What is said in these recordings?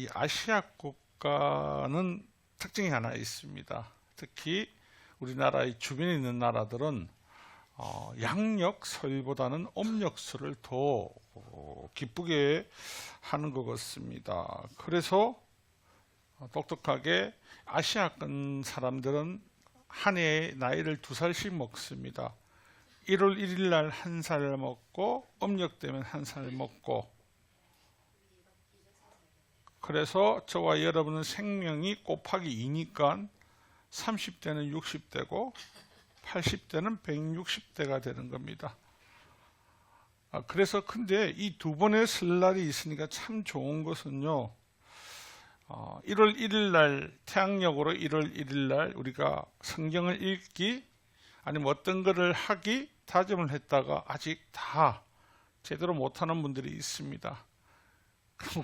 이 아시아 국가는 특징이 하나 있습니다. 특히 우리나라의 주변에 있는 나라들은 양력설보다는 음력설을 더 기쁘게 하는 것 같습니다. 그래서 똑똑하게 아시아권 사람들은 한 해에 나이를 2살씩 먹습니다. 1월 1일 날 1살 먹고 음력 되면 1살 먹고, 그래서 저와 여러분은 생명이 곱하기 2니까 30대는 60대고 80대는 160대가 되는 겁니다. 그래서 근데 이 두 번의 설날이 있으니까 참 좋은 것은요, 1월 1일 날 태양력으로 1월 1일 날 우리가 성경을 읽기 아니면 어떤 것을 하기 다짐을 했다가 아직 다 제대로 못하는 분들이 있습니다. 그럼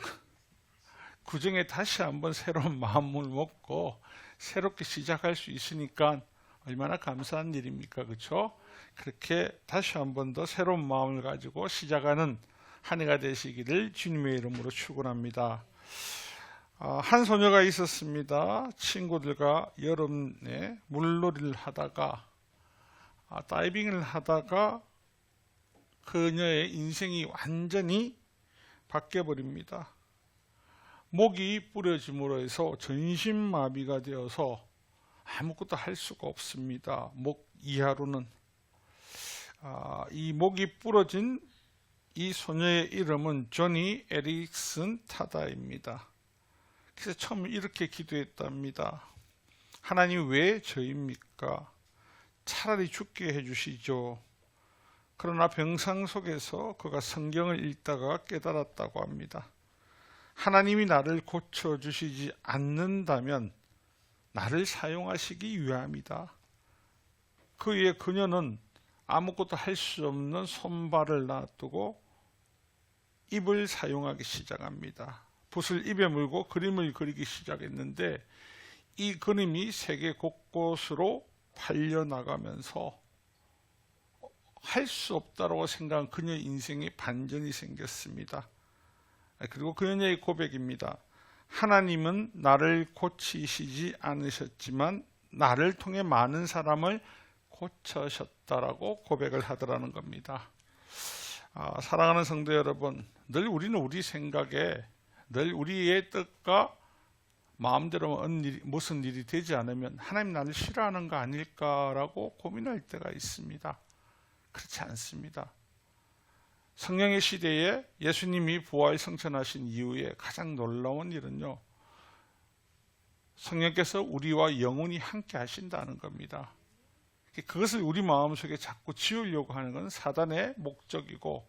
그 중에 다시 한번 새로운 마음을 먹고 새롭게 시작할 수 있으니까 얼마나 감사한 일입니까? 그렇죠? 그렇게 다시 한번 더 새로운 마음을 가지고 시작하는 한 해가 되시기를 주님의 이름으로 축원합니다. 한 소녀가 있었습니다. 친구들과 여름에 물놀이를 하다가 다이빙을 하다가 그녀의 인생이 완전히 바뀌어 버립니다. 목이 부러짐으로 해서 전신마비가 되어서 아무것도 할 수가 없습니다. 목 이하로는. 이 목이 부러진 이 소녀의 이름은 조니 에릭슨 타다입니다. 그래서 처음 이렇게 기도했답니다. 하나님, 왜 저입니까? 차라리 죽게 해주시죠. 그러나 병상 속에서 그가 성경을 읽다가 깨달았다고 합니다. 하나님이 나를 고쳐주시지 않는다면 나를 사용하시기 위함이다. 그에 그녀는 아무것도 할 수 없는 손발을 놔두고 입을 사용하기 시작합니다. 붓을 입에 물고 그림을 그리기 시작했는데 이 그림이 세계 곳곳으로 팔려나가면서 할 수 없다고 생각한 그녀의 인생에 반전이 생겼습니다. 그리고 그녀의 고백입니다. 하나님은 나를 고치시지 않으셨지만 나를 통해 많은 사람을 고쳐셨다라고 고백을 하더라는 겁니다. 사랑하는 성도 여러분, 늘 우리는 우리 생각에 늘 우리의 뜻과 마음대로 무슨 일이 되지 않으면 하나님 나를 싫어하는 거 아닐까라고 고민할 때가 있습니다. 그렇지 않습니다. 성령의 시대에 예수님이 부활 성천하신 이후에 가장 놀라운 일은요, 성령께서 우리와 영원히 함께 하신다는 겁니다. 그것을 우리 마음속에 자꾸 지우려고 하는 건 사단의 목적이고,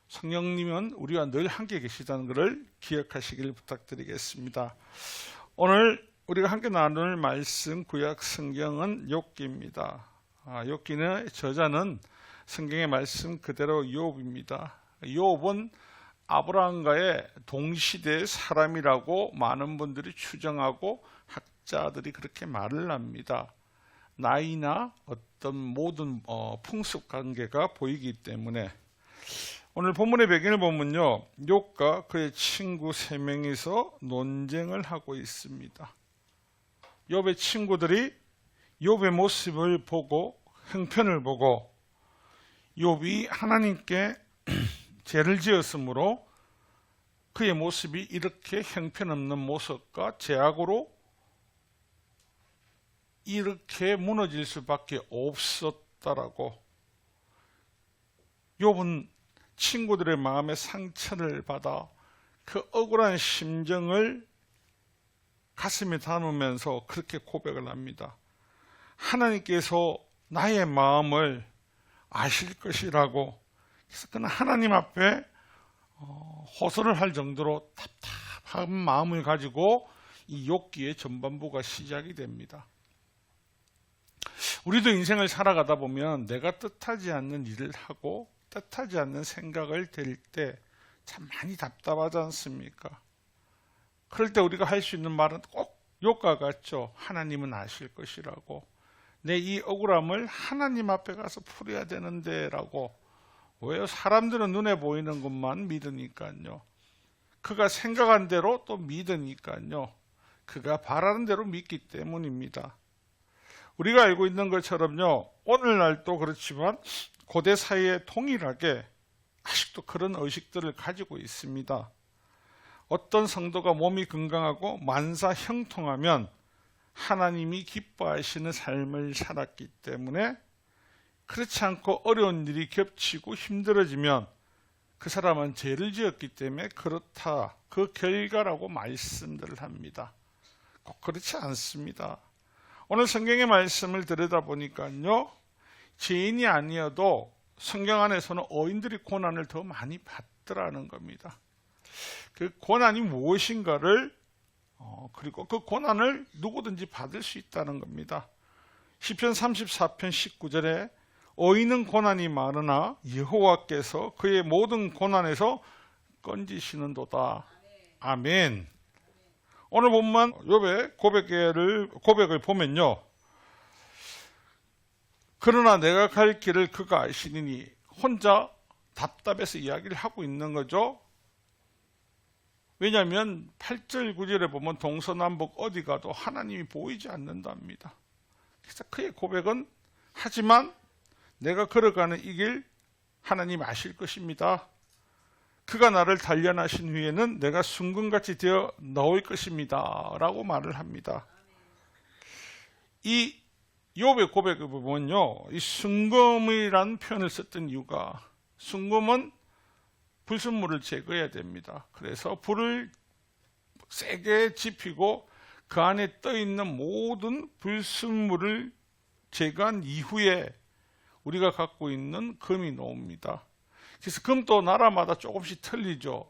성령님은 우리와 늘 함께 계시다는 것을 기억하시길 부탁드리겠습니다. 오늘 우리가 함께 나눌 말씀 구약 성경은 욥기입니다. 욥기는 저자는 성경의 말씀 그대로 욥입니다. 욥은 아브라함과의 동시대 사람이라고 많은 분들이 추정하고 학자들이 그렇게 말을 합니다. 나이나 어떤 모든 풍습 관계가 보이기 때문에. 오늘 본문의 배경을 보면요, 욥과 그의 친구 3명이서 논쟁을 하고 있습니다. 욥의 친구들이 욥의 모습을 보고, 형편을 보고, 욥이 하나님께 죄를 지었으므로 그의 모습이 이렇게 형편없는 모습과 죄악으로 이렇게 무너질 수밖에 없었다라고. 욥은 친구들의 마음에 상처를 받아 그 억울한 심정을 가슴에 담으면서 그렇게 고백을 합니다. 하나님께서 나의 마음을 아실 것이라고. 그래서 그는 하나님 앞에 호소를 할 정도로 답답한 마음을 가지고 이 욥기의 전반부가 시작이 됩니다. 우리도 인생을 살아가다 보면 내가 뜻하지 않는 일을 하고 뜻하지 않는 생각을 들 때 참 많이 답답하지 않습니까? 그럴 때 우리가 할 수 있는 말은 꼭 욥과 같죠. 하나님은 아실 것이라고. 내 이 억울함을 하나님 앞에 가서 풀어야 되는데 라고. 왜요? 사람들은 눈에 보이는 것만 믿으니까요. 그가 생각한 대로 또 믿으니까요. 그가 바라는 대로 믿기 때문입니다. 우리가 알고 있는 것처럼요. 오늘날도 그렇지만 고대 사회에 동일하게 아직도 그런 의식들을 가지고 있습니다. 어떤 성도가 몸이 건강하고 만사 형통하면 하나님이 기뻐하시는 삶을 살았기 때문에 그렇지 않고 어려운 일이 겹치고 힘들어지면 그 사람은 죄를 지었기 때문에 그렇다. 그 결과라고 말씀들을 합니다. 꼭 그렇지 않습니다. 오늘 성경의 말씀을 들여다보니까요. 죄인이 아니어도 성경 안에서는 어인들이 고난을 더 많이 받더라는 겁니다. 그 고난이 무엇인가를 그리고 그 고난을 누구든지 받을 수 있다는 겁니다. 시편 34편 19절에 어인은 고난이 많으나 여호와께서 그의 모든 고난에서 건지시는도다. 아멘. 오늘 본문 욥의 고백을 보면요. 그러나 내가 갈 길을 그가 아시니니 혼자 답답해서 이야기를 하고 있는 거죠. 왜냐하면 8절 9절에 보면 동서남북 어디 가도 하나님이 보이지 않는답니다. 그래서 그의 고백은 하지만 내가 걸어가는 이 길 하나님 아실 것입니다. 그가 나를 단련하신 후에는 내가 순금같이 되어 나올 것입니다. 라고 말을 합니다. 이 욥의 고백을 보면요. 이 순금이라는 표현을 썼던 이유가 순금은 불순물을 제거해야 됩니다. 그래서 불을 세게 지피고 그 안에 떠있는 모든 불순물을 제거한 이후에 우리가 갖고 있는 금이 나옵니다. 그래서 금도 나라마다 조금씩 틀리죠.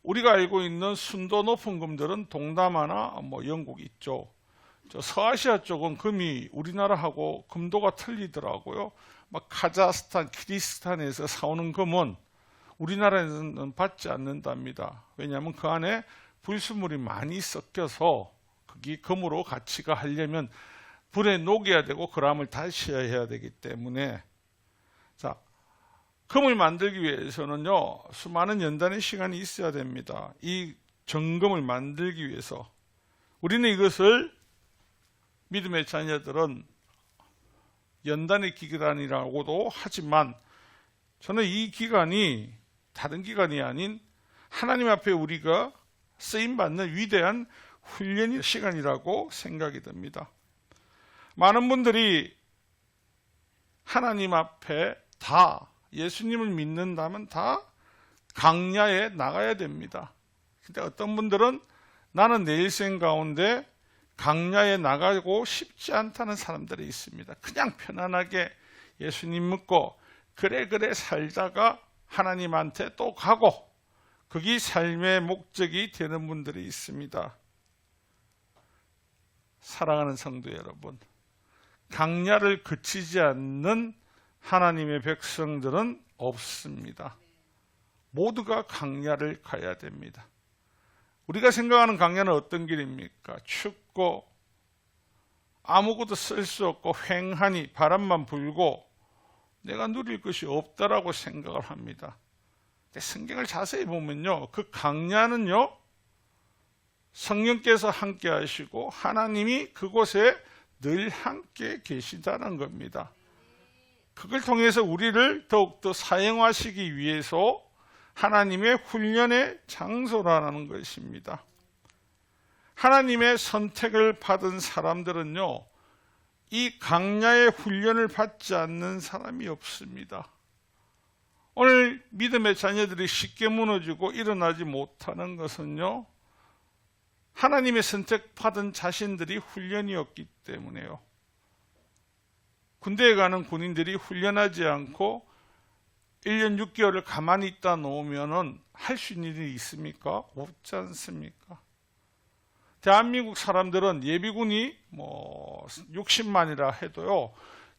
우리가 알고 있는 순도 높은 금들은 동남아나 영국 있죠. 저 서아시아 쪽은 금이 우리나라하고 금도가 틀리더라고요. 막 카자흐스탄, 키르기스탄에서 사오는 금은 우리나라에서는 받지 않는답니다. 왜냐하면 그 안에 불순물이 많이 섞여서 그게 금으로 가치가 하려면 불에 녹여야 되고 그람을 다시 해야 되기 때문에 자 금을 만들기 위해서는요 수많은 연단의 시간이 있어야 됩니다. 이 정금을 만들기 위해서 우리는 이것을 믿음의 자녀들은 연단의 기간이라고도 하지만 저는 이 기간이 다른 기간이 아닌 하나님 앞에 우리가 쓰임받는 위대한 훈련의 시간이라고 생각이 듭니다. 많은 분들이 하나님 앞에 다 예수님을 믿는다면 다 강야에 나가야 됩니다. 근데 어떤 분들은 나는 내 일생 가운데 강야에 나가고 싶지 않다는 사람들이 있습니다. 그냥 편안하게 예수님 믿고 그래 살다가 하나님한테 또 가고 그게 삶의 목적이 되는 분들이 있습니다. 사랑하는 성도 여러분, 강야를 그치지 않는 하나님의 백성들은 없습니다. 모두가 강야를 가야 됩니다. 우리가 생각하는 강야는 어떤 길입니까? 춥고 아무것도 쓸 수 없고 휑하니 바람만 불고 내가 누릴 것이 없다라고 생각을 합니다. 근데 성경을 자세히 보면요, 그 강야는요 성령께서 함께 하시고 하나님이 그곳에 늘 함께 계시다는 겁니다. 그걸 통해서 우리를 더욱더 사용하시기 위해서 하나님의 훈련의 장소라는 것입니다. 하나님의 선택을 받은 사람들은요 이 강야의 훈련을 받지 않는 사람이 없습니다. 오늘 믿음의 자녀들이 쉽게 무너지고 일어나지 못하는 것은요 하나님의 선택받은 자신들이 훈련이었기 때문에요. 군대에 가는 군인들이 훈련하지 않고 1년 6개월을 가만히 있다 놓으면 할 수 있는 일이 있습니까? 없지 않습니까? 대한민국 사람들은 예비군이 60만이라 해도요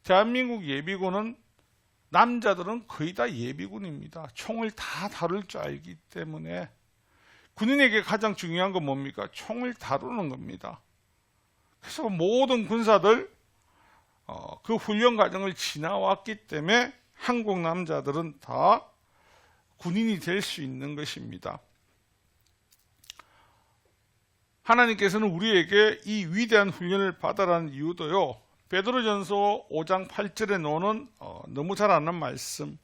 대한민국 예비군은 남자들은 거의 다 예비군입니다. 총을 다 다룰 줄 알기 때문에 군인에게 가장 중요한 건 뭡니까? 총을 다루는 겁니다. 그래서 모든 군사들 그 훈련 과정을 지나왔기 때문에 한국 남자들은 다 군인이 될 수 있는 것입니다. 하나님께서는 우리에게 이 위대한 훈련을 받아라는 이유도요, 베드로전서 5장 8절에 나오는 너무 잘 아는 말씀,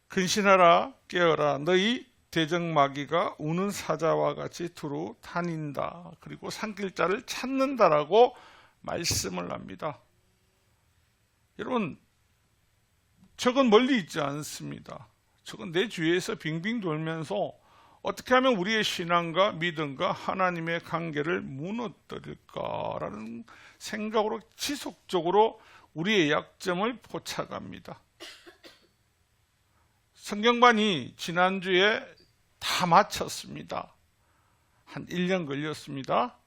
근신하라 깨어라 너희 대적마귀가 우는 사자와 같이 두루 다닌다, 그리고 산길자를 찾는다라고 말씀을 합니다. 여러분, 적은 멀리 있지 않습니다. 적은 내 주위에서 빙빙 돌면서 어떻게 하면 우리의 신앙과 믿음과 하나님의 관계를 무너뜨릴까라는 생각으로 지속적으로 우리의 약점을 포착합니다. 성경반이 지난주에 다 마쳤습니다. 한 1년 걸렸습니다.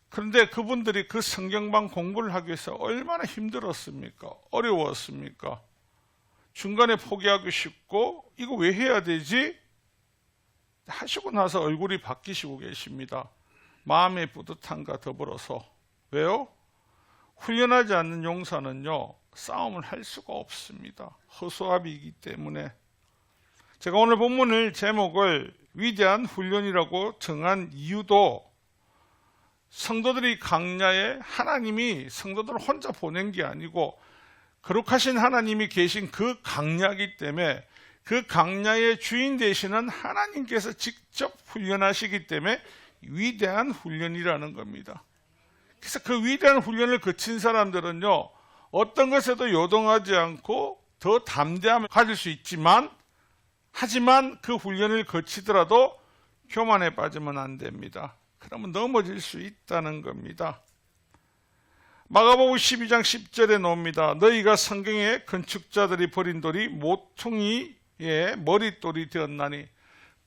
그런데 그분들이 그 성경반 공부를 하기 위해서 얼마나 힘들었습니까? 어려웠습니까? 중간에 포기하기 쉽고 이거 왜 해야 되지? 하시고 나서 얼굴이 바뀌시고 계십니다. 마음의 뿌듯함과 더불어서. 왜요? 훈련하지 않는 용사는요, 싸움을 할 수가 없습니다. 허수아비이기 때문에. 제가 오늘 본문을 제목을 위대한 훈련이라고 정한 이유도 성도들이 강야에 하나님이 성도들을 혼자 보낸 게 아니고 거룩하신 하나님이 계신 그 강야이기 때문에 그 강야의 주인 되시는 하나님께서 직접 훈련하시기 때문에 위대한 훈련이라는 겁니다. 그래서 그 위대한 훈련을 거친 사람들은요, 어떤 것에도 요동하지 않고 더 담대함을 가질 수 있지만, 하지만 그 훈련을 거치더라도 교만에 빠지면 안 됩니다. 그러면 넘어질 수 있다는 겁니다. 마가복음 12장 10절에 나옵니다. 너희가 성경에 건축자들이 버린 돌이 모퉁이의 머릿돌이 되었나니,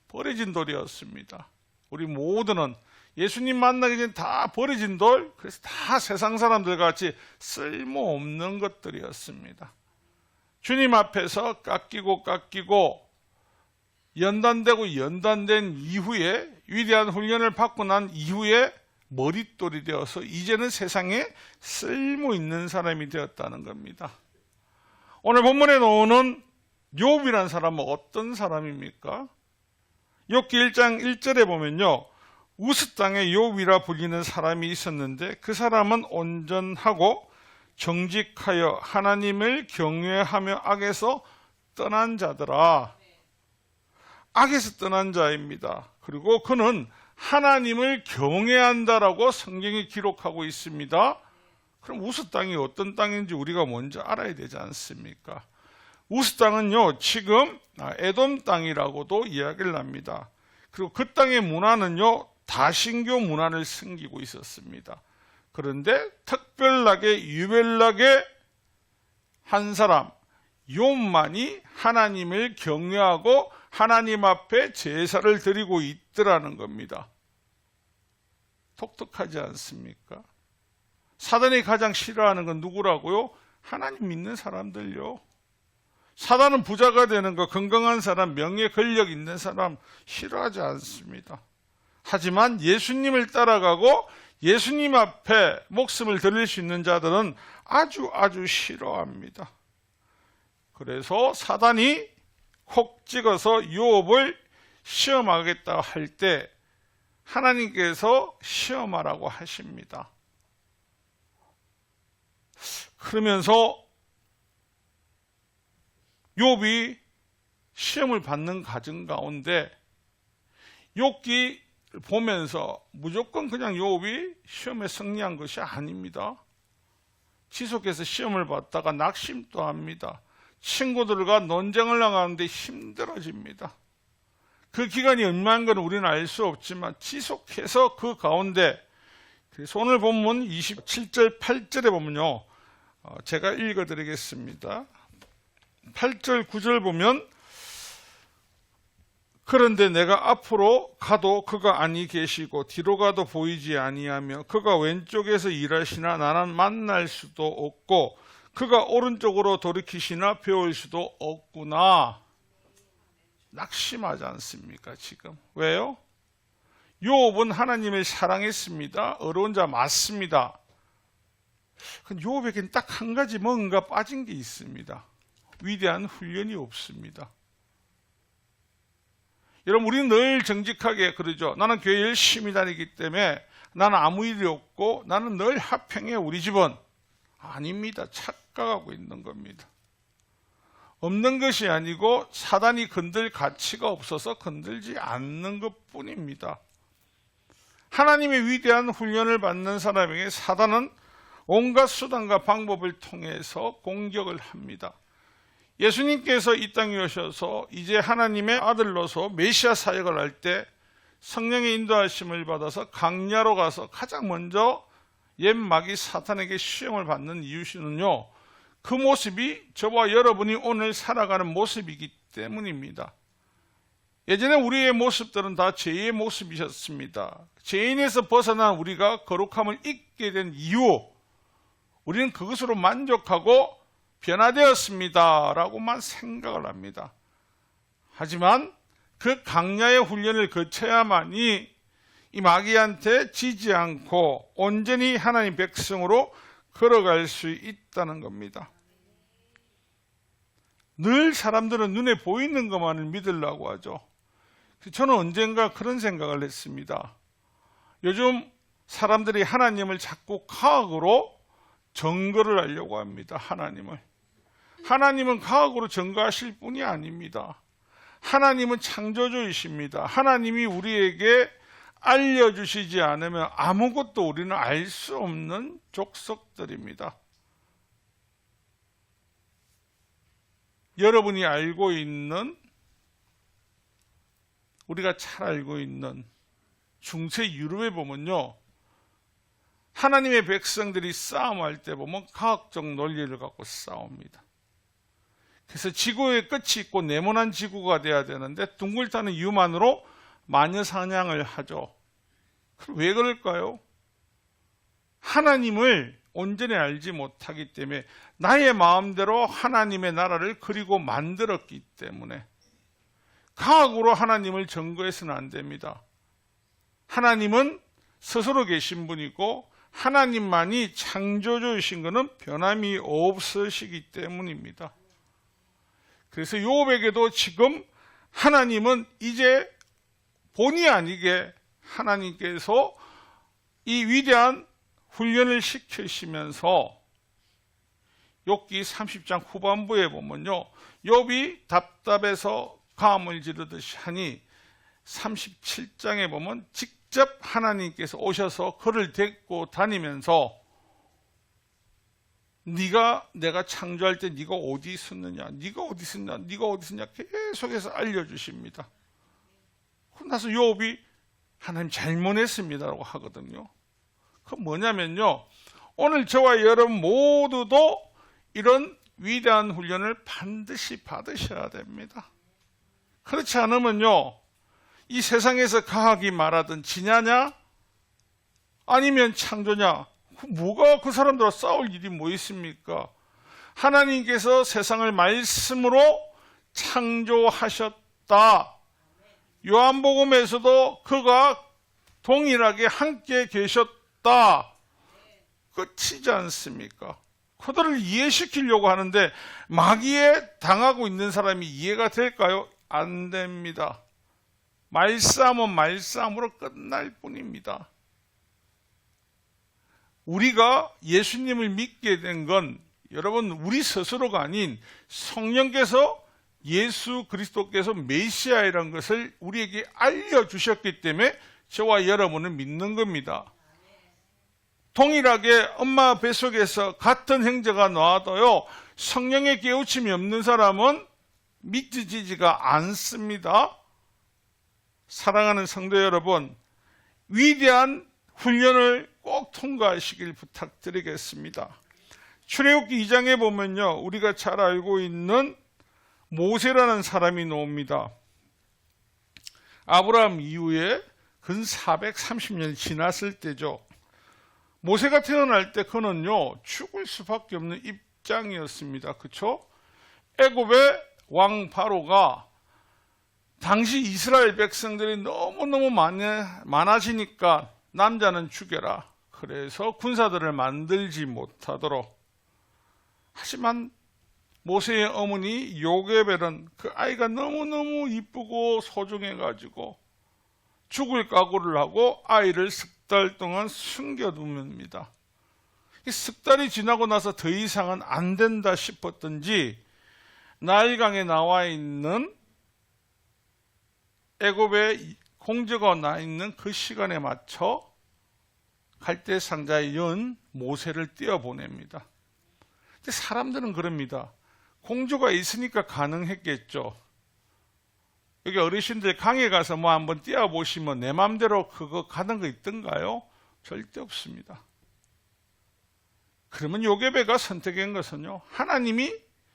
버려진 돌이었습니다. 우리 모두는 예수님 만나기 전에 다 버려진 돌, 그래서 다 세상 사람들 같이 쓸모없는 것들이었습니다. 주님 앞에서 깎이고 연단되고 연단된 이후에, 위대한 훈련을 받고 난 이후에 머릿돌이 되어서 이제는 세상에 쓸모있는 사람이 되었다는 겁니다. 오늘 본문에 나오는 욥이라는 사람은 어떤 사람입니까? 욥기 1장 1절에 보면요, 우스 땅에 욥이라 불리는 사람이 있었는데 그 사람은 온전하고 정직하여 하나님을 경외하며 악에서 떠난 자더라. 악에서 떠난 자입니다. 그리고 그는 하나님을 경외한다라고 성경이 기록하고 있습니다. 그럼 우스 땅이 어떤 땅인지 우리가 먼저 알아야 되지 않습니까? 우스 땅은요, 지금 에돔 땅이라고도 이야기를 합니다. 그리고 그 땅의 문화는요, 다신교 문화를 숨기고 있었습니다. 그런데 특별하게 유별나게 한 사람, 욥만이 하나님을 경외하고 하나님 앞에 제사를 드리고 있더라는 겁니다. 독특하지 않습니까? 사단이 가장 싫어하는 건 누구라고요? 하나님 믿는 사람들요. 사단은 부자가 되는 거, 건강한 사람, 명예, 권력 있는 사람 싫어하지 않습니다. 하지만 예수님을 따라가고 예수님 앞에 목숨을 드릴 수 있는 자들은 아주 싫어합니다. 그래서 사단이 콕 찍어서 욥을 시험하겠다 할 때 하나님께서 시험하라고 하십니다. 그러면서 욥이 시험을 받는 과정 가운데 욥기 보면서 무조건 그냥 욥이 시험에 승리한 것이 아닙니다. 지속해서 시험을 받다가 낙심도 합니다. 친구들과 논쟁을 나가는데 힘들어집니다. 그 기간이 얼마인 건 우리는 알 수 없지만 지속해서 그 가운데, 그래서 오늘 본문 27절 8절에 보면요, 제가 읽어드리겠습니다. 8절 9절 보면, 그런데 내가 앞으로 가도 그가 아니 계시고 뒤로 가도 보이지 아니하며 그가 왼쪽에서 일하시나 나는 만날 수도 없고 그가 오른쪽으로 돌이키시나 배울 수도 없구나. 낙심하지 않습니까 지금? 왜요? 욥은 하나님을 사랑했습니다. 어려운 자 맞습니다. 욥에겐 딱 한 가지 뭔가 빠진 게 있습니다. 위대한 훈련이 없습니다. 여러분, 우리는 늘 정직하게 그러죠. 나는 교회 열심히 다니기 때문에 나는 아무 일이 없고 나는 늘 화평해 우리 집은. 아닙니다. 착각하고 있는 겁니다. 없는 것이 아니고 사단이 건들 가치가 없어서 건들지 않는 것뿐입니다. 하나님의 위대한 훈련을 받는 사람에게 사단은 온갖 수단과 방법을 통해서 공격을 합니다. 예수님께서 이 땅에 오셔서 이제 하나님의 아들로서 메시아 사역을 할 때 성령의 인도하심을 받아서 광야로 가서 가장 먼저 옛 마귀 사탄에게 시험을 받는 이유는요, 그 모습이 저와 여러분이 오늘 살아가는 모습이기 때문입니다. 예전에 우리의 모습들은 다 죄의 모습이셨습니다. 죄인에서 벗어난 우리가 거룩함을 잊게 된 이유, 우리는 그것으로 만족하고 변화되었습니다 라고만 생각을 합니다. 하지만 그 강야의 훈련을 거쳐야만이 이 마귀한테 지지 않고 온전히 하나님 백성으로 걸어갈 수 있다는 겁니다. 늘 사람들은 눈에 보이는 것만을 믿으려고 하죠. 저는 언젠가 그런 생각을 했습니다. 요즘 사람들이 하나님을 자꾸 과학으로 증거를 하려고 합니다. 하나님은 과학으로 증거하실 분이 아닙니다. 하나님은 창조주이십니다. 하나님이 우리에게 알려주시지 않으면 아무것도 우리는 알 수 없는 족속들입니다. 여러분이 알고 있는, 우리가 잘 알고 있는 중세 유럽에 보면요, 하나님의 백성들이 싸움할 때 보면 과학적 논리를 갖고 싸웁니다. 그래서 지구의 끝이 있고 네모난 지구가 돼야 되는데 둥글다는 이유만으로 마녀 사냥을 하죠. 왜 그럴까요? 하나님을 온전히 알지 못하기 때문에, 나의 마음대로 하나님의 나라를 그리고 만들었기 때문에. 과학으로 하나님을 증거해서는 안 됩니다. 하나님은 스스로 계신 분이고 하나님만이 창조주이신 것은 변함이 없으시기 때문입니다. 그래서 욥에게도 지금 하나님은 이제 본의 아니게 하나님께서 이 위대한 훈련을 시키시면서 욥기 30장 후반부에 보면요, 욥이 답답해서 감을 지르듯이 하니 37장에 보면 직접 하나님께서 오셔서 그를 데리고 다니면서 내가 창조할 때 네가 어디 있었느냐, 네가 어디 있었냐 계속해서 알려주십니다. 그러고 나서 욥이 하나님 잘못했습니다라고 하거든요. 그 뭐냐면요, 오늘 저와 여러분 모두도 이런 위대한 훈련을 반드시 받으셔야 됩니다. 그렇지 않으면요, 이 세상에서 과학이 말하든 지냐냐 아니면 창조냐, 뭐가 그 사람들과 싸울 일이 뭐 있습니까? 하나님께서 세상을 말씀으로 창조하셨다. 요한복음에서도 그가 동일하게 함께 계셨다. 끝이지 않습니까? 그들을 이해시키려고 하는데 마귀에 당하고 있는 사람이 이해가 될까요? 안 됩니다. 말싸움은 말싸움으로 끝날 뿐입니다. 우리가 예수님을 믿게 된 건 여러분 우리 스스로가 아닌 성령께서, 예수 그리스도께서 메시아이라는 것을 우리에게 알려주셨기 때문에 저와 여러분을 믿는 겁니다. 동일하게 엄마 뱃속에서 같은 형제가 나와도요, 성령의 깨우침이 없는 사람은 믿어지지가 않습니다. 사랑하는 성도 여러분, 위대한 훈련을 꼭 통과하시길 부탁드리겠습니다. 출애굽기 2장에 보면요, 우리가 잘 알고 있는 모세라는 사람이 나옵니다. 아브라함 이후에 근 430년이 지났을 때죠. 모세가 태어날 때 그는요, 죽을 수밖에 없는 입장이었습니다. 그렇죠? 애굽의 왕 바로가 당시 이스라엘 백성들이 너무너무 많아지니까 남자는 죽여라. 그래서 군사들을 만들지 못하도록. 하지만 모세의 어머니 요게벨은 그 아이가 너무너무 이쁘고 소중해가지고 죽을 각오를 하고 아이를 석 달 동안 숨겨둡니다. 석 달이 지나고 나서 더 이상은 안 된다 싶었던지 나일강에 나와 있는 애굽의 공주가 나 있는 그 시간에 맞춰 갈대 상자에 연 모세를 띄어보냅니다. 근데 사람들은 그럽니다. 공주가 있으니까 가능했겠죠. 여기 어르신들 강에 가서 뭐 한번 띄어보시면 내 맘대로 그거 가는 거 있던가요? 절대 없습니다. 그러면 요게베가 선택한 것은요, 하나님이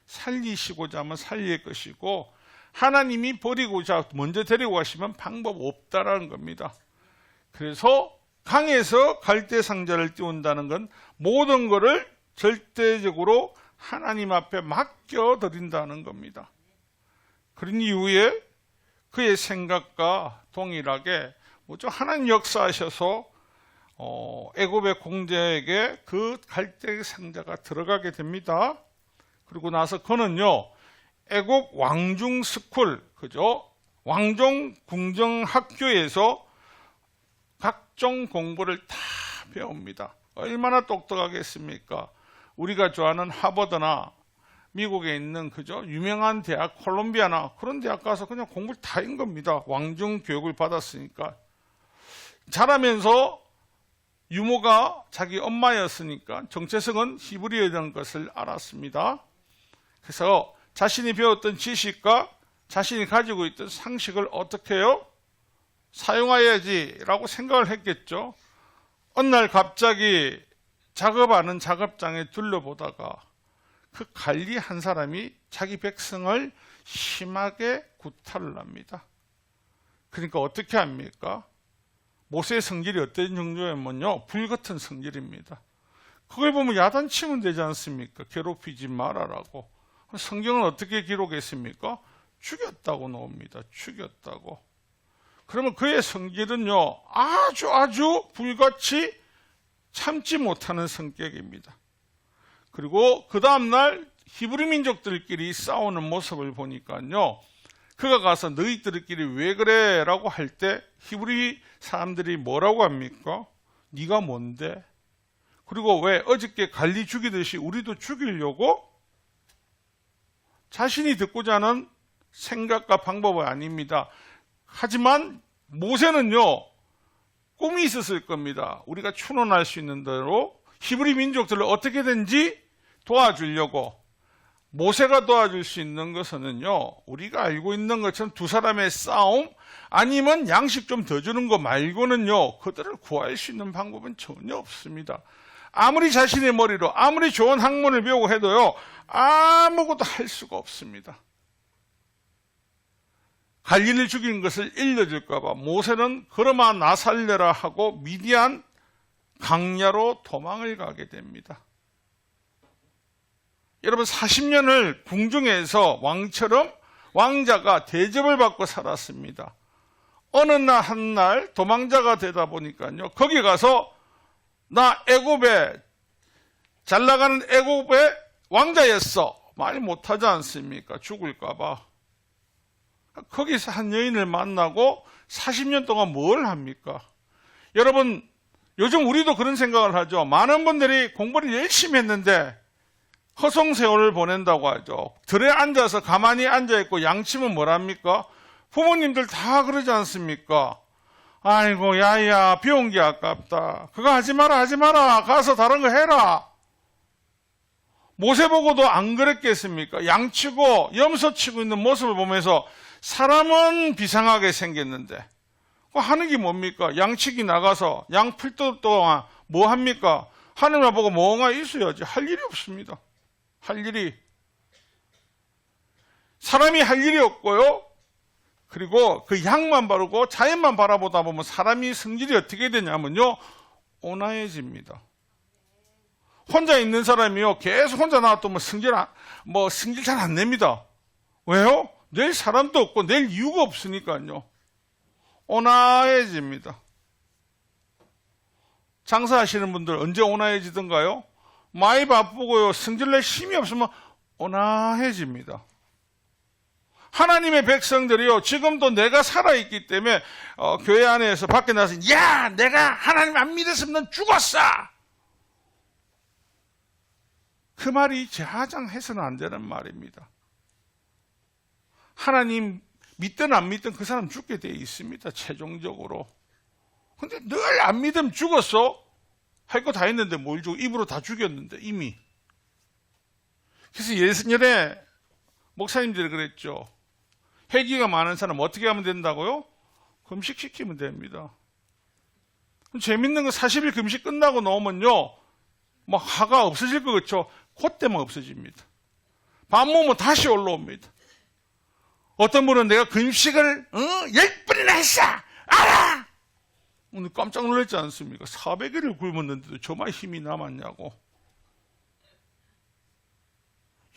살리시고자 하면 살릴 것이고 하나님이 버리고자 먼저 데리고 가시면 방법 없다라는 겁니다. 그래서 강에서 갈대 상자를 띄운다는 건 모든 것을 절대적으로 하나님 앞에 맡겨드린다는 겁니다. 그런 이후에 그의 생각과 동일하게 뭐죠? 하나님 역사하셔서 애굽의 공주에게 그 갈대 상자가 들어가게 됩니다. 그리고 나서 그는요, 애굽 왕중 스쿨, 그죠? 왕정 궁정 학교에서 각종 공부를 다 배웁니다. 얼마나 똑똑하겠습니까? 우리가 좋아하는 하버드나 미국에 있는 그죠? 유명한 대학 콜롬비아나 그런 대학 가서 그냥 공부를 다 한 겁니다. 왕중 교육을 받았으니까. 자라면서 유모가 자기 엄마였으니까 정체성은 히브리어라는 것을 알았습니다. 그래서 자신이 배웠던 지식과 자신이 가지고 있던 상식을 어떻게 해요? 사용해야지 라고 생각을 했겠죠. 어느 날 갑자기 작업하는 작업장에 둘러보다가 그 관리 한 사람이 자기 백성을 심하게 구타를 합니다. 그러니까 어떻게 합니까? 모세의 성질이 어떤 정도냐면요, 불같은 성질입니다. 그걸 보면 야단치면 되지 않습니까? 괴롭히지 말아라고. 성경은 어떻게 기록했습니까? 죽였다고 나옵니다. 죽였다고. 그러면 그의 성질은요, 아주 불같이 참지 못하는 성격입니다. 그리고 그 다음날 히브리 민족들끼리 싸우는 모습을 보니까요, 그가 가서 너희들끼리 왜 그래? 라고 할 때 히브리 사람들이 뭐라고 합니까? 네가 뭔데? 그리고 왜 어저께 갈리 죽이듯이 우리도 죽이려고? 자신이 듣고자 하는 생각과 방법은 아닙니다. 하지만 모세는요, 꿈이 있었을 겁니다. 우리가 추론할 수 있는 대로 히브리 민족들을 어떻게든지 도와주려고. 모세가 도와줄 수 있는 것은요, 우리가 알고 있는 것처럼 두 사람의 싸움 아니면 양식 좀 더 주는 거 말고는요, 그들을 구할 수 있는 방법은 전혀 없습니다. 아무리 자신의 머리로 아무리 좋은 학문을 배우고 해도요, 아무것도 할 수가 없습니다. 갈린을 죽인 것을 일러줄까 봐 모세는 그러마 나 살려라 하고 미디안 강야로 도망을 가게 됩니다. 여러분, 40년을 궁중에서 왕처럼 왕자가 대접을 받고 살았습니다. 어느 날 한 날 도망자가 되다 보니까요, 거기 가서 나 애굽에 잘 나가는 애굽의 왕자였어 말 못하지 않습니까? 죽을까 봐. 거기서 한 여인을 만나고 40년 동안 뭘 합니까? 여러분, 요즘 우리도 그런 생각을 하죠. 많은 분들이 공부를 열심히 했는데 허송세월을 보낸다고 하죠. 들에 앉아서 가만히 앉아있고 양치면 뭐랍니까? 부모님들 다 그러지 않습니까? 아이고 야야 비온 게 아깝다. 그거 하지 마라. 가서 다른 거 해라. 모세 보고도 안 그랬겠습니까? 양치고 염소 치고 있는 모습을 보면서 사람은 비상하게 생겼는데 하는 게 뭡니까? 양치기 나가서 양풀도 동안 뭐 합니까? 하늘만 보고 멍하니 있어야지. 할 일이 없습니다. 할 일이. 사람이 할 일이 없고요. 그리고 그 양만 바르고 자연만 바라보다 보면 사람이 성질이 어떻게 되냐면요, 온화해집니다. 혼자 있는 사람이요, 계속 혼자 놔두면 성질 잘 안 냅니다. 왜요? 낼 사람도 없고 낼 이유가 없으니까요. 온화해집니다. 장사하시는 분들 언제 온화해지던가요? 많이 바쁘고요, 성질 낼 힘이 없으면 온화해집니다. 하나님의 백성들이요, 지금도 내가 살아있기 때문에 교회 안에서 밖에 나서 야, 내가 하나님 안 믿었으면 넌 죽었어, 그 말이 재하장해서는 안 되는 말입니다. 하나님 믿든 안 믿든 그 사람 죽게 돼 있습니다, 최종적으로. 근데 늘 안 믿으면 죽었어? 할 거 다 했는데 뭘 죽어? 입으로 다 죽였는데 이미. 그래서 예전에 목사님들이 그랬죠. 회기가 많은 사람 어떻게 하면 된다고요? 금식시키면 됩니다. 재밌는 거 40일 금식 끝나고 나오면요, 뭐 화가 없어질 것 같죠? 그때만 없어집니다. 밥 먹으면 다시 올라옵니다. 어떤 분은 내가 금식을 10번이나 했어, 알아! 오늘 깜짝 놀랐지 않습니까? 400일을 굶었는데도 저만 힘이 남았냐고.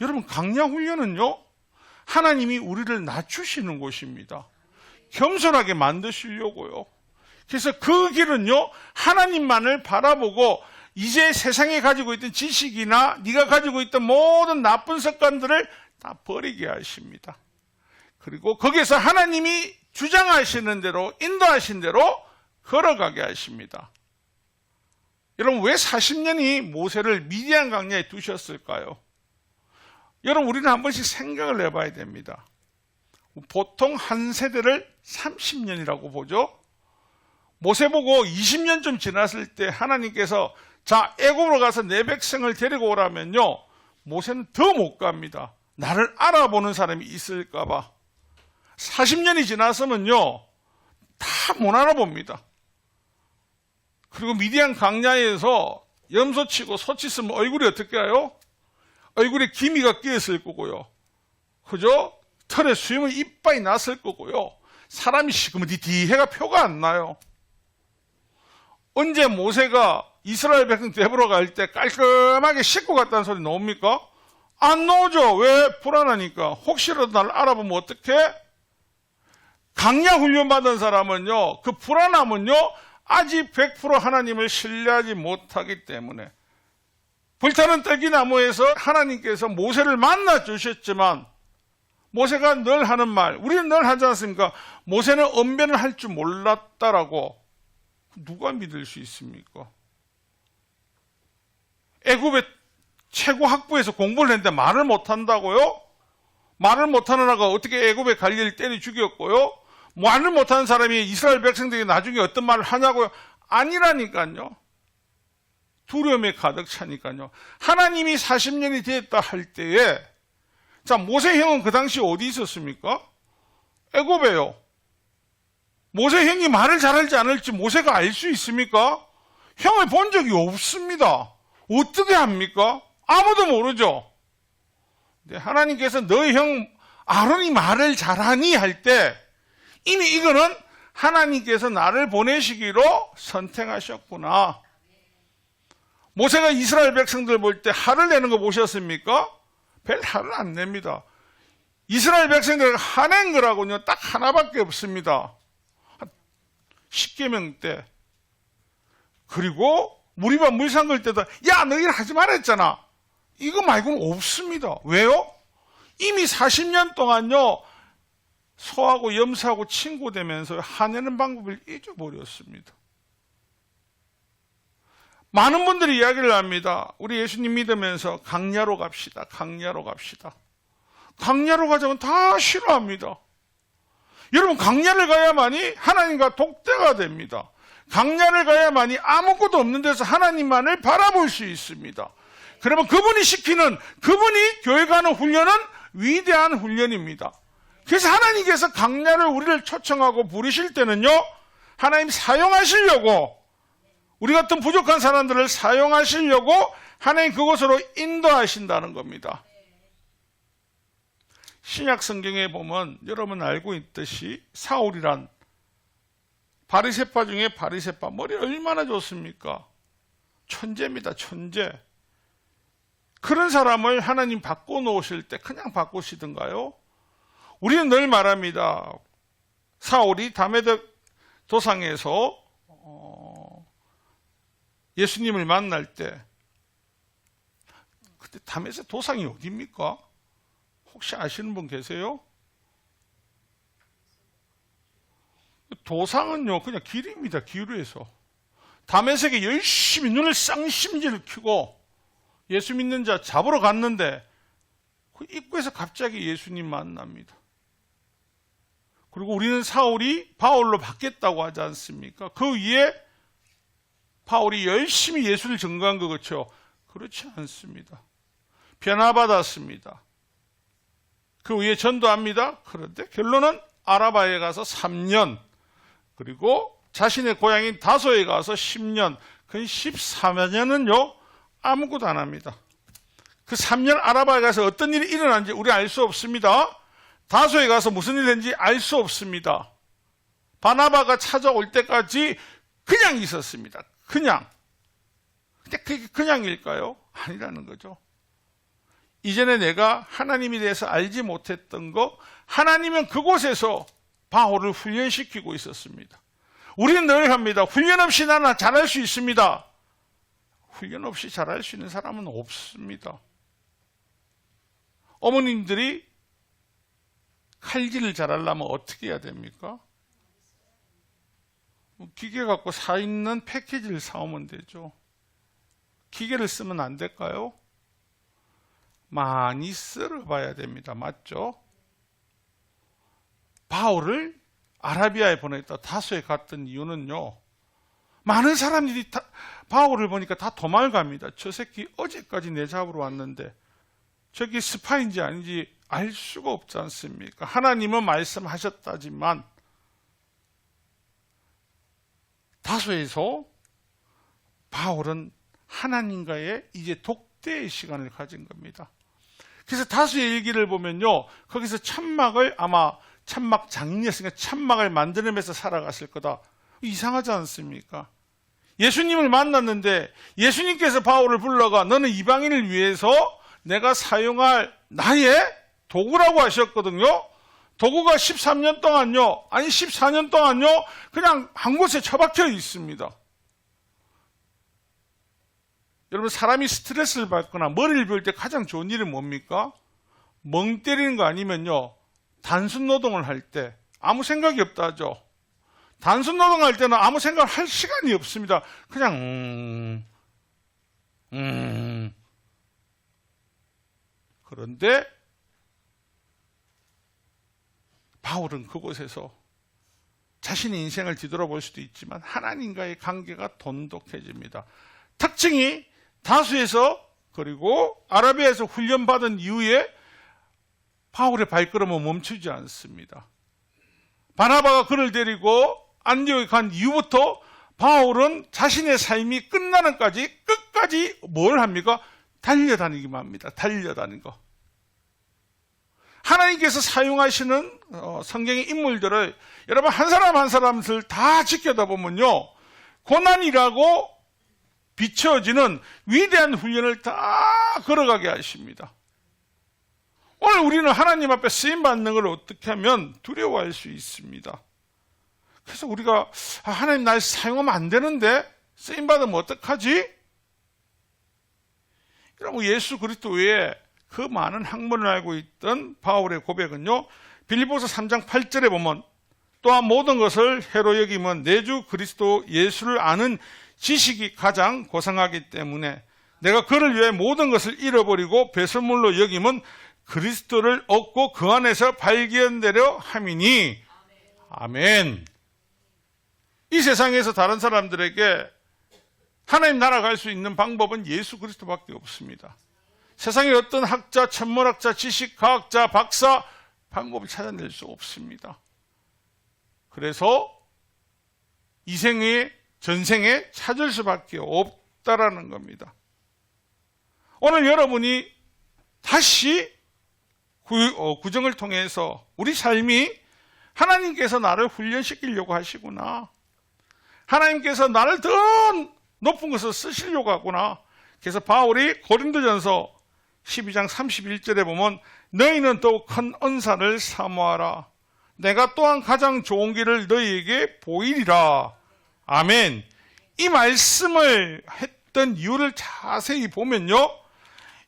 여러분, 강약 훈련은요, 하나님이 우리를 낮추시는 곳입니다. 겸손하게 만드시려고요. 그래서 그 길은요, 하나님만을 바라보고 이제 세상에 가지고 있던 지식이나 네가 가지고 있던 모든 나쁜 습관들을 다 버리게 하십니다. 그리고 거기에서 하나님이 주장하시는 대로, 인도하신 대로 걸어가게 하십니다. 여러분, 왜 40년이 모세를 미디안 광야에 두셨을까요? 여러분, 우리는 한 번씩 생각을 해봐야 됩니다. 보통 한 세대를 30년이라고 보죠. 모세 보고 20년쯤 지났을 때 하나님께서 자, 애굽으로 가서 내 백성을 데리고 오라면요, 모세는 더 못 갑니다. 나를 알아보는 사람이 있을까 봐. 40년이 지났으면요, 다 못 알아봅니다. 그리고 미디안 광야에서 염소 치고 소 치으면 얼굴이 어떻게 해요? 얼굴에 기미가 끼었을 거고요. 그죠? 털에 수염이 이빨이 났을 거고요. 사람이 시커멓디디해가 표가 안 나요. 언제 모세가 이스라엘 백성 데리러 갈 때 깔끔하게 씻고 갔다는 소리 나옵니까? 안 나오죠. 왜? 불안하니까. 혹시라도 나를 알아보면 어떡해? 강약 훈련 받은 사람은요, 그 불안함은요, 아직 100% 하나님을 신뢰하지 못하기 때문에. 불타는 떨기나무에서 하나님께서 모세를 만나 주셨지만 모세가 늘 하는 말, 우리는 늘 하지 않습니까? 모세는 언변을 할 줄 몰랐다라고. 누가 믿을 수 있습니까? 애굽의 최고 학부에서 공부를 했는데 말을 못한다고요? 말을 못하는 아가 어떻게 애굽의 관리를 때려 죽였고요? 말을 못하는 사람이 이스라엘 백성들이 나중에 어떤 말을 하냐고요? 아니라니까요. 두려움에 가득 차니까요. 하나님이 40년이 됐다 할 때에, 자, 모세 형은 그 당시 어디 있었습니까? 애굽에요. 모세 형이 말을 잘할지 안 할지 모세가 알 수 있습니까? 형을 본 적이 없습니다. 어떻게 합니까? 아무도 모르죠. 근데 하나님께서 너희 형 아론이 말을 잘하니 할 때 이미 이거는 하나님께서 나를 보내시기로 선택하셨구나. 모세가 이스라엘 백성들 볼 때 화를 내는 거 보셨습니까? 별 화를 안 냅니다. 이스라엘 백성들 화낸 거라고요, 딱 하나밖에 없습니다. 10계명 때. 그리고 무리반 물 삼글 때도 야, 너희는 하지 말았잖아. 이거 말고는 없습니다. 왜요? 이미 40년 동안요, 소하고 염소하고 친구 되면서 화내는 방법을 잊어버렸습니다. 많은 분들이 이야기를 합니다. 우리 예수님 믿으면서 강야로 갑시다. 강야로 갑시다. 강야로 가자면 다 싫어합니다. 여러분, 강야를 가야만이 하나님과 독대가 됩니다. 강야를 가야만이 아무것도 없는 데서 하나님만을 바라볼 수 있습니다. 그러면 그분이 교회 가는 훈련은 위대한 훈련입니다. 그래서 하나님께서 강야를 우리를 초청하고 부르실 때는요, 하나님 사용하시려고, 우리 같은 부족한 사람들을 사용하시려고 하나님 그곳으로 인도하신다는 겁니다. 신약 성경에 보면 여러분 알고 있듯이 사울이란 바리새파 중에 바리새파, 머리 얼마나 좋습니까? 천재입니다. 천재. 그런 사람을 하나님 바꿔놓으실 때 그냥 바꾸시던가요? 우리는 늘 말합니다. 사울이 다메섹 도상에서 예수님을 만날 때, 그때 다메섹 도상이 어디입니까? 혹시 아시는 분 계세요? 도상은요 그냥 길입니다. 기류에서 다메섹에 열심히 눈을 쌍심지를 켜고 예수 믿는 자 잡으러 갔는데 그 입구에서 갑자기 예수님 만납니다. 그리고 우리는 사울이 바울로 바뀌었다고 하지 않습니까? 그 위에 바울이 열심히 예수를 증거한 거 그렇죠? 그렇지 않습니다. 변화받았습니다. 그 위에 전도합니다. 그런데 결론은 아라바에 가서 3년, 그리고 자신의 고향인 다소에 가서 10년, 그 14년은요 아무것도 안 합니다. 그 3년 아라바에 가서 어떤 일이 일어난지 우리 알 수 없습니다. 다소에 가서 무슨 일이 했는지 알 수 없습니다. 바나바가 찾아올 때까지 그냥 있었습니다. 그냥. 근데 그게 그냥일까요? 아니라는 거죠. 이전에 내가 하나님에 대해서 알지 못했던 거, 하나님은 그곳에서 바울을 훈련시키고 있었습니다. 우리는 늘 합니다. 훈련 없이 나는 잘할 수 있습니다. 훈련 없이 잘할 수 있는 사람은 없습니다. 어머님들이 칼질을 잘하려면 어떻게 해야 됩니까? 기계 갖고 사 있는 패키지를 사오면 되죠. 기계를 쓰면 안 될까요? 많이 쓸어봐야 됩니다. 맞죠? 바울을 아라비아에 보냈다 다소에 갔던 이유는요, 많은 사람들이 바울을 보니까 다 도망갑니다. 저 새끼 어제까지 내 잡으러 왔는데 저기 스파인지 아닌지 알 수가 없지 않습니까? 하나님은 말씀하셨다지만 다소에서 바울은 하나님과의 이제 독대의 시간을 가진 겁니다. 그래서 다소의 일기를 보면요, 거기서 천막을 아마 천막 장리였으니까 천막을 만들면서 살아갔을 거다. 이상하지 않습니까? 예수님을 만났는데 예수님께서 바울을 불러가 너는 이방인을 위해서 내가 사용할 나의 도구라고 하셨거든요. 도구가 13년 동안요, 아니 14년 동안요, 그냥 한 곳에 처박혀 있습니다. 여러분, 사람이 스트레스를 받거나 머리를 비울 때 가장 좋은 일은 뭡니까? 멍 때리는 거 아니면요, 단순 노동을 할 때 아무 생각이 없다 하죠. 단순 노동할 때는 아무 생각을 할 시간이 없습니다. 그냥 그런데 바울은 그곳에서 자신의 인생을 뒤돌아볼 수도 있지만 하나님과의 관계가 돈독해집니다. 특징이 다수에서 그리고 아라비아에서 훈련받은 이후에 바울의 발걸음은 멈추지 않습니다. 바나바가 그를 데리고 안디옥에 간 이후부터 바울은 자신의 삶이 끝나는까지 끝까지 뭘 합니까? 달려다니기만 합니다. 달려다니는 거. 하나님께서 사용하시는 성경의 인물들을 여러분 한 사람 한 사람을 다 지켜다 보면요, 고난이라고 비춰지는 위대한 훈련을 다 걸어가게 하십니다. 오늘 우리는 하나님 앞에 쓰임받는 걸 어떻게 하면 두려워할 수 있습니다. 그래서 우리가 하나님 날 사용하면 안 되는데 쓰임받으면 어떡하지? 여러분, 예수 그리스도 외에 그 많은 학문을 알고 있던 바울의 고백은요, 빌립보서 3장 8절에 보면 또한 모든 것을 해로 여기면 내 주 그리스도 예수를 아는 지식이 가장 고상하기 때문에 내가 그를 위해 모든 것을 잃어버리고 배설물로 여기면 그리스도를 얻고 그 안에서 발견되려 함이니. 아멘. 이 세상에서 다른 사람들에게 하나님 나라 갈 수 있는 방법은 예수 그리스도밖에 없습니다. 세상의 어떤 학자, 천문학자, 지식과학자, 박사 방법을 찾아낼 수 없습니다. 그래서 이 생에 전생에 찾을 수밖에 없다라는 겁니다. 오늘 여러분이 다시 구정을 통해서 우리 삶이 하나님께서 나를 훈련시키려고 하시구나, 하나님께서 나를 더 높은 것을 쓰시려고 하구나. 그래서 바울이 고린도전서 12장 31절에 보면 너희는 더욱 큰 은사를 사모하라. 내가 또한 가장 좋은 길을 너희에게 보이리라. 아멘. 이 말씀을 했던 이유를 자세히 보면요,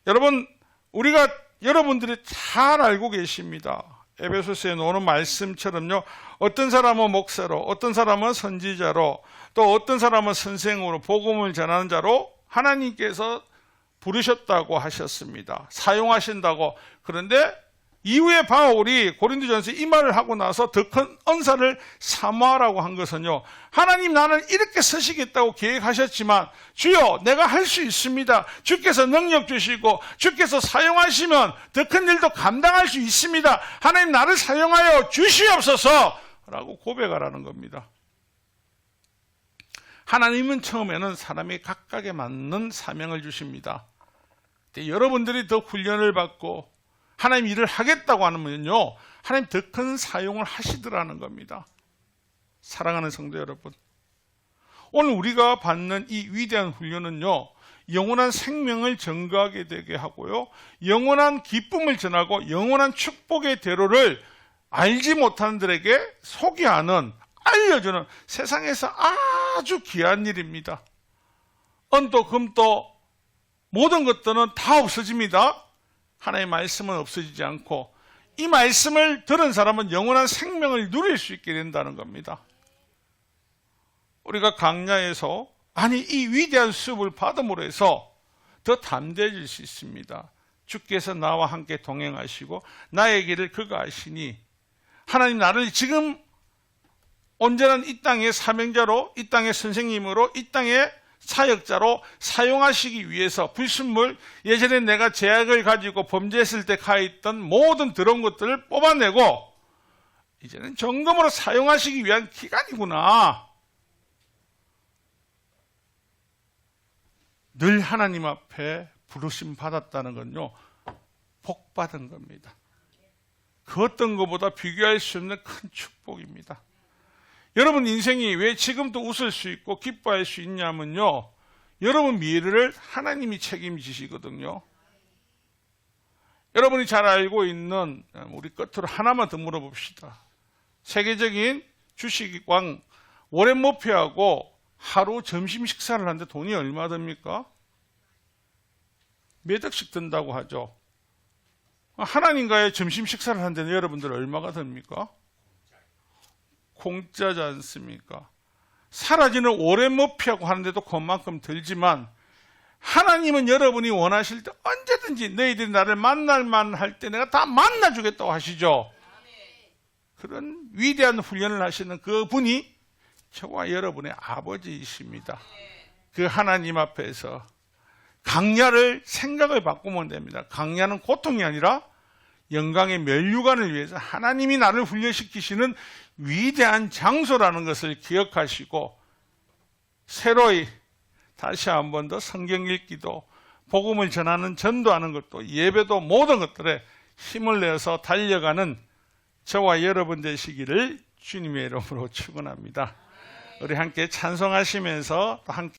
여러분, 우리가 여러분들이 잘 알고 계십니다. 에베소서에 나오는 말씀처럼요. 어떤 사람은 목사로, 어떤 사람은 선지자로, 또 어떤 사람은 선생으로 복음을 전하는 자로 하나님께서 부르셨다고 하셨습니다. 사용하신다고. 그런데 이후에 바울이 고린도전서 이 말을 하고 나서 더 큰 은사를 사모하라고 한 것은요. 하나님 나는 이렇게 쓰시겠다고 계획하셨지만 주여 내가 할 수 있습니다. 주께서 능력 주시고 주께서 사용하시면 더 큰 일도 감당할 수 있습니다. 하나님 나를 사용하여 주시옵소서 라고 고백하라는 겁니다. 하나님은 처음에는 사람이 각각에 맞는 사명을 주십니다. 여러분들이 더 훈련을 받고 하나님 일을 하겠다고 하면요, 하나님 더 큰 사용을 하시더라는 겁니다. 사랑하는 성도 여러분, 오늘 우리가 받는 이 위대한 훈련은요, 영원한 생명을 증거하게 되게 하고요, 영원한 기쁨을 전하고 영원한 축복의 대로를 알지 못하는 들에게 소개하는, 알려주는 세상에서 아주 귀한 일입니다. 은도 금도 모든 것들은 다 없어집니다. 하나님의 말씀은 없어지지 않고 이 말씀을 들은 사람은 영원한 생명을 누릴 수 있게 된다는 겁니다. 우리가 강야에서 이 위대한 수업을 받음으로 해서 더 담대해질 수 있습니다. 주께서 나와 함께 동행하시고 나의 길을 그가 아시니 하나님 나를 지금 온전한 이 땅의 사명자로, 이 땅의 선생님으로, 이 땅의 사역자로 사용하시기 위해서 불순물, 예전에 내가 죄악을 가지고 범죄했을 때 가있던 모든 더러운 것들을 뽑아내고 이제는 정금으로 사용하시기 위한 기간이구나. 늘 하나님 앞에 부르심 받았다는 건요, 복 받은 겁니다. 그 어떤 것보다 비교할 수 없는 큰 축복입니다. 여러분 인생이 왜 지금도 웃을 수 있고 기뻐할 수 있냐면요, 여러분 미래를 하나님이 책임지시거든요. 여러분이 잘 알고 있는, 우리 끝으로 하나만 더 물어봅시다. 세계적인 주식왕 워렌 버핏하고 하루 점심 식사를 하는데 돈이 얼마 듭니까? 몇 억씩 든다고 하죠. 하나님과의 점심 식사를 하는데 여러분들 얼마가 듭니까? 공짜지 않습니까? 사라지는 워렌 버핏하고 하는데도 그만큼 들지만 하나님은 여러분이 원하실 때 언제든지 너희들이 나를 만날 만할 때 내가 다 만나주겠다고 하시죠. 그런 위대한 훈련을 하시는 그 분이 저와 여러분의 아버지이십니다. 그 하나님 앞에서 강야를 생각을 바꾸면 됩니다. 강야는 고통이 아니라 영광의 면류관을 위해서 하나님이 나를 훈련시키시는 위대한 장소라는 것을 기억하시고 새로이 다시 한 번 더 성경 읽기도, 복음을 전하는 전도하는 것도, 예배도 모든 것들에 힘을 내서 달려가는 저와 여러분 되시기를 주님의 이름으로 축원합니다. 우리 함께 찬송하시면서 함께